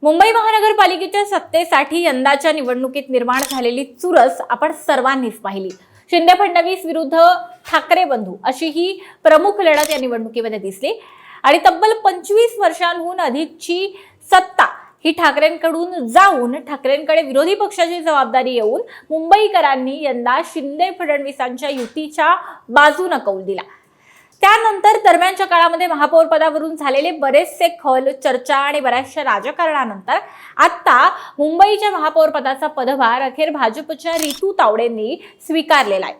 मुंबई महानगरपालिकेच्या सत्तेसाठी यंदाच्या निवडणुकीत निर्माण झालेली चुरस आपण सर्वांनीच पाहिली। शिंदे फडणवीस विरुद्ध ठाकरे बंधू अशी ही प्रमुख लढत या निवडणुकीमध्ये दिसली आणि तब्बल 25 वर्षांहून अधिकची सत्ता ही ठाकरेंकडून जाऊन ठाकरेंकडे विरोधी पक्षाची जबाबदारी येऊन मुंबईकरांनी यंदा शिंदे फडणवीसांच्या युतीच्या बाजूने कौल दिला। त्यानंतर दरम्यानच्या काळामध्ये महापौर पदावरून झालेले बरेचसे खल चर्चा आणि बऱ्याचशा राजकारणानंतर आता मुंबईच्या महापौर पदाचा पदभार अखेर भाजपच्या रितू तावडेंनी स्वीकारलेला आहे।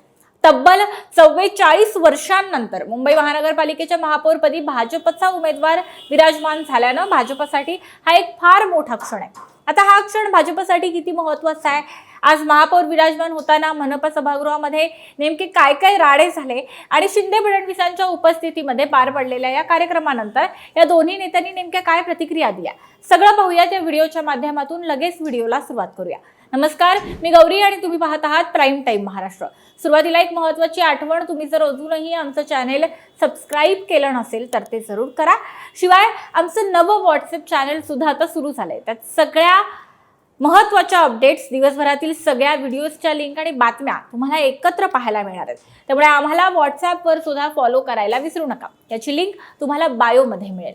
तब्बल 44 वर्षांनंतर मुंबई महानगरपालिकेच्या महापौरपदी भाजपचा उमेदवार विराजमान झाल्यानं भाजपसाठी हा एक फार मोठा क्षण आहे। आता हा क्षण भाजपसाठी किती महत्त्वाचा आहे, आज महापौर विराजमान होताना मनपा सभागृहामध्ये नेमके काय काय राडे झाले आणि शिंदे फडणवीसांच्या उपस्थितीमध्ये पार पडलेल्या या कार्यक्रमानंतर या दोन्ही नेत्यांनी नेमक्या काय प्रतिक्रिया दिल्या, सगळं पाहूया त्या व्हिडिओच्या माध्यमातून। लगेच व्हिडिओला सुरुवात करूया। नमस्कार, मी गौरी आणि तुम्ही पाहत आहात प्राइम टाइम महाराष्ट्र। सुरुवातीला एक महत्त्वाची आठवण, तुम्ही जर अजूनही आमचं चॅनल सबस्क्राइब केलं नसेल तर ते जरूर करा। शिवाय आमचं नवं व्हॉट्सअप चॅनल सुद्धा आता सुरू झालंय, त्यात सगळ्या महत्त्वाच्या अपडेट्स, दिवसभरातील सगळ्या व्हिडिओजच्या लिंक आणि बातम्या तुम्हाला एकत्र पाहायला मिळणार आहेत। त्यामुळे आम्हाला व्हॉट्सअपवर सुद्धा फॉलो करायला विसरू नका, याची लिंक तुम्हाला बायोमध्ये मिळेल।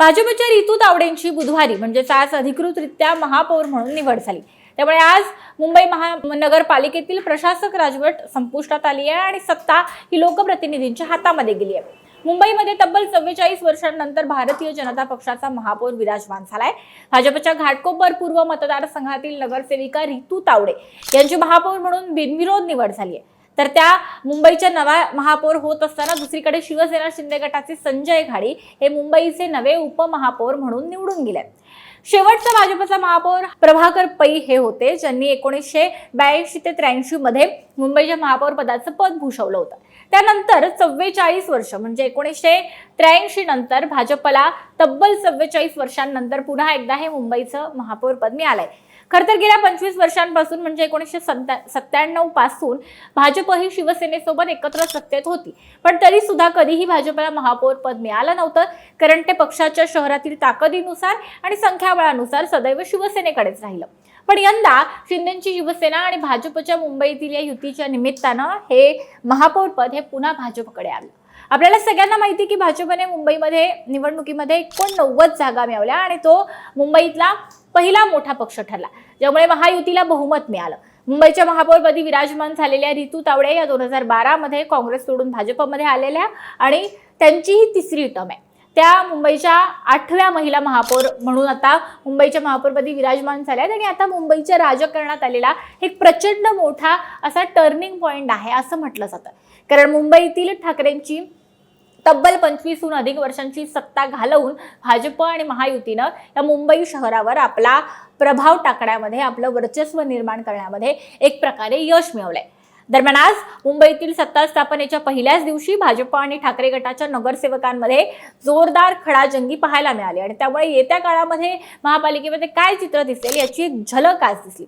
भाजपच्या रितू तावडेंची बुधवारी म्हणजेच आज अधिकृतरित्या महापौर म्हणून निवड झाली। त्यामुळे आज मुंबई महानगरपालिकेतील प्रशासक राजवट संपुष्टात आली आहे आणि सत्ता ही लोकप्रतिनिधींच्या हातामध्ये गेली आहे। मुंबईमध्ये तब्बल 44 वर्षांनंतर भारतीय जनता पक्षाचा महापौर विराजमान झालाय। भाजपच्या घाटकोपर पूर्व मतदारसंघातील नगरसेविका रितू तावडे यांची महापौर म्हणून बिनविरोध निवड झाली आहे। तर त्या मुंबईच्या नव्या महापौर होत असताना दुसरीकडे शिवसेना शिंदे गटाचे संजय घाडी हे मुंबईचे नवे उपमहापौर म्हणून निवडून गेले। शेवटचा भाजपचा महापौर प्रभाकर पै हे होते, ज्यांनी 1982 ते 83 मध्ये मुंबईच्या महापौर पदाचं पद भूषवलं होतं। त्यानंतर 44 वर्ष म्हणजे 1983 नंतर भाजपला तब्बल 44 वर्षांनंतर पुन्हा एकदा हे मुंबईचं महापौर पद मिळालंय। खरं तर गेल्या 25 वर्षांपासून म्हणजे 1997 पासून भाजप ही शिवसेनेसोबत एकत्र सत्तेत होती, पण तरी सुद्धा कधीही भाजपला महापौर पद मिळालं नव्हतं, कारण ते पक्षाच्या शहरातील ताकदीनुसार आणि संख्याबळानुसार सदैव शिवसेनेकडेच राहिलं। पण यंदा शिंदेची शिवसेना आणि भाजपच्या मुंबईतील या युतीच्या निमित्तानं हे महापौर पद हे पुन्हा भाजपकडे आलं। आपल्याला सगळ्यांना माहिती की भाजपने मुंबईमध्ये निवडणुकीमध्ये 89 जागा मिळवल्या आणि तो मुंबईतला पहिला मोठा पक्ष ठरला, ज्यामुळे महायुतीला बहुमत मिळालं। मुंबईच्या महापौरपदी विराजमान झालेल्या रितू तावडे या 2012 मध्ये काँग्रेस सोडून भाजपमध्ये आलेल्या आणि त्यांची ही तिसरी टर्म आहे। त्या मुंबईच्या 8व्या महिला महापौर म्हणून आता मुंबईच्या महापौरपदी विराजमान झाल्या आणि आता मुंबईच्या राजकारणात आलेला एक प्रचंड मोठा असा टर्निंग पॉइंट आहे असं म्हटलं जातं, कारण मुंबईतील ठाकरेंची तब्बल 25हून अधिक वर्षांची सत्ता घालवून भाजप आणि महायुतीनं या मुंबई शहरावर आपला प्रभाव टाकण्यामध्ये, आपलं वर्चस्व निर्माण करण्यामध्ये एक प्रकारे यश मिळवलंय। दरम्यान आज मुंबईतील सत्ता स्थापनेच्या पहिल्याच दिवशी भाजप आणि ठाकरे गटाच्या नगरसेवकांमध्ये जोरदार खडाजंगी पाहायला मिळाली आणि त्यामुळे येत्या काळामध्ये महापालिकेमध्ये काय चित्र दिसेल याची एक झलक आज दिसली।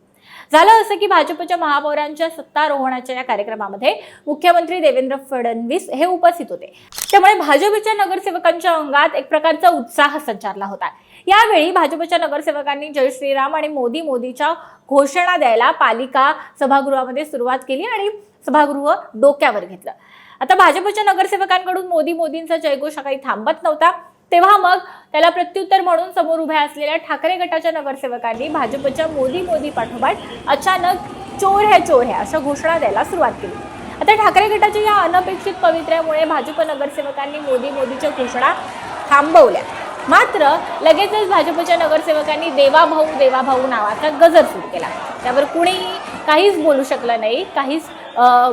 झालं असं की भाजपच्या महापौरांच्या सत्तारोहणाच्या या कार्यक्रमामध्ये मुख्यमंत्री देवेंद्र फडणवीस हे उपस्थित होते, त्यामुळे भाजपच्या नगरसेवकांच्या अंगात एक प्रकारचा उत्साह संचारला होता। यावेळी भाजपच्या नगरसेवकांनी जय श्रीराम आणि मोदी मोदीच्या घोषणा द्यायला पालिका सभागृहामध्ये सुरुवात केली आणि सभागृह डोक्यावर घेतलं। आता भाजपच्या नगरसेवकांकडून मोदी मोदींचा जयघोष काही थांबत नव्हता, तेव्हा मग त्याला प्रत्युत्तर म्हणून समोर उभ्या असलेल्या ठाकरे गटाच्या नगरसेवकांनी भाजपच्या मोदी मोदी पाठोपाठ अचानक चोर है अशा घोषणा द्यायला सुरुवात केली। आता ठाकरे गटाच्या या अनपेक्षित पवित्र्यामुळे भाजप नगरसेवकांनी मोदी मोदीच्या घोषणा थांबवल्या, मात्र लगेचच भाजपच्या नगरसेवकांनी देवा भाऊ नावाचा गजर सुरू केला। त्यावर कुणीही काहीच बोलू शकलं नाही, काहीच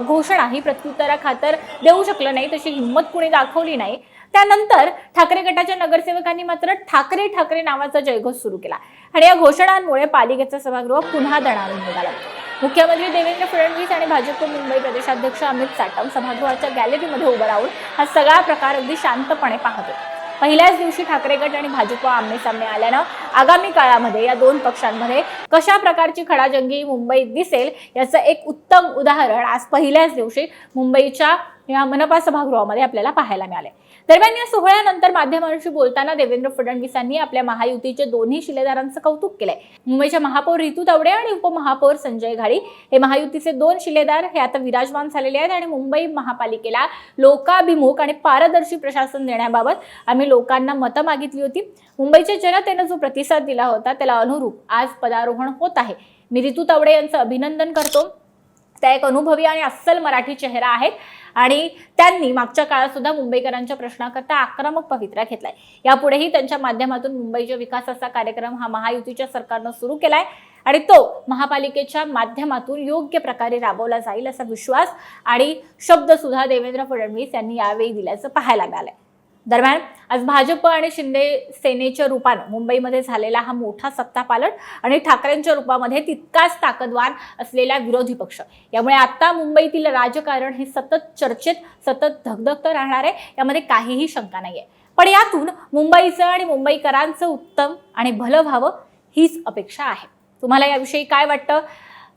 घोषणा ही प्रत्युत्तराखातर देऊ शकलं नाही, तशी हिंमत कुणी दाखवली नाही। त्यानंतर ठाकरे गटाच्या नगरसेवकांनी मात्र ठाकरे नावाचा जयघोष सुरू केला आणि या घोषणांमुळे पालिकेचं सभागृह पुन्हा दणाणून निघालं। मुख्यमंत्री देवेंद्र फडणवीस आणि भाजप मुंबई प्रदेशाध्यक्ष अमित साटम सभागृहाच्या गॅलरीमध्ये उभं राहून हा सगळा प्रकार अगदी शांतपणे पाहत होते। पहिल्याच दिवशी ठाकरे गट आणि भाजप आमने-सामने आल्यानं आगामी काळामध्ये या दोन पक्षांमध्ये कशा प्रकारची खडाजंगी मुंबईत दिसेल याचं एक उत्तम उदाहरण आज पहिल्याच दिवशी मुंबईच्या या मनपा सभागृहामध्ये आपल्याला पाहायला मिळाले। दरम्यान या सोहळ्यानंतर माध्यमांशी बोलताना देवेंद्र फडणवीसांनी आपल्या महायुतीचे दोन्ही शिलेदारांचं कौतुक केलंय। मुंबईच्या महापौर रितू तावडे आणि उपमहापौर संजय घाडी हे महायुतीचे 2 शिलेदार हे आता विराजमान झालेले आहेत आणि मुंबई महापालिकेला लोकाभिमुख आणि पारदर्शी प्रशासन देण्याबाबत आम्ही लोकांना मतं मागितली होती। मुंबईच्या जनतेने जो प्रतिसाद दिला होता त्याला अनुरूप आज पदारोहण होत आहे। मी रितू तावडे यांचं अभिनंदन करतो। त्या एक अनुभवी आणि अस्सल मराठी चेहरा आहेत आणि त्यांनी मागच्या काळात सुद्धा मुंबईकरांच्या प्रश्नाकरता आक्रमक पवित्रा घेतलाय। यापुढेही त्यांच्या माध्यमातून मुंबईच्या विकासाचा कार्यक्रम हा महायुतीच्या सरकारनं सुरू केलाय आणि तो महापालिकेच्या माध्यमातून योग्य प्रकारे राबवला जाईल असा विश्वास आणि शब्द सुद्धा देवेंद्र फडणवीस यांनी यावेळी दिल्याचं पाहायला मिळालंय। दरम्यान आज भाजप आणि शिंदे सेनेच्या रूपानं मुंबईमध्ये झालेला हा मोठा सत्तापालट आणि ठाकरेंच्या रूपामध्ये तितकाच ताकदवान असलेला विरोधी पक्ष, यामुळे आता मुंबईतील राजकारण हे सतत चर्चेत, सतत धगधगतं राहणार आहे, यामध्ये काहीही शंका नाहीये। पण यातून मुंबईचं आणि मुंबईकरांचं उत्तम आणि भलं व्हावं हीच अपेक्षा आहे। तुम्हाला याविषयी काय वाटतं?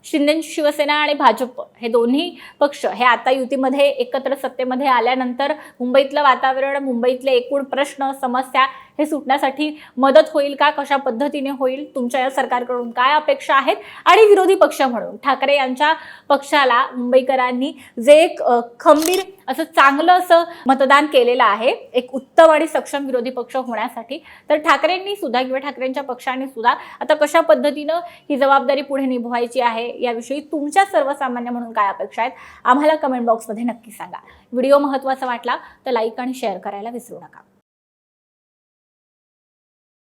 शिंदे शिवसेना आणि भाजप हे दोन्ही पक्ष हे आता युतीमध्ये एकत्र सत्तेमध्ये आल्यानंतर मुंबईतलं वातावरण, मुंबईतले एकूण प्रश्न, समस्या हे सुटण्यासाठी मदत होईल का? कशा पद्धतीने होईल? तुमच्या या सरकारकडून काय अपेक्षा आहेत? आणि विरोधी पक्ष म्हणून ठाकरे यांच्या पक्षाला मुंबईकरांनी जे एक खंबीर असं चांगलं असं मतदान केलेलं आहे एक उत्तम आणि सक्षम विरोधी पक्ष होण्यासाठी, तर ठाकरेंनी सुद्धा किंवा ठाकरेंच्या पक्षाने सुद्धा आता कशा पद्धतीनं ही जबाबदारी पुढे निभवायची आहे याविषयी तुमच्या सर्वसामान्य म्हणून काय अपेक्षा आहेत आम्हाला कमेंट बॉक्समध्ये नक्की सांगा। व्हिडिओ महत्त्वाचा वाटला तर लाईक आणि शेअर करायला विसरू नका।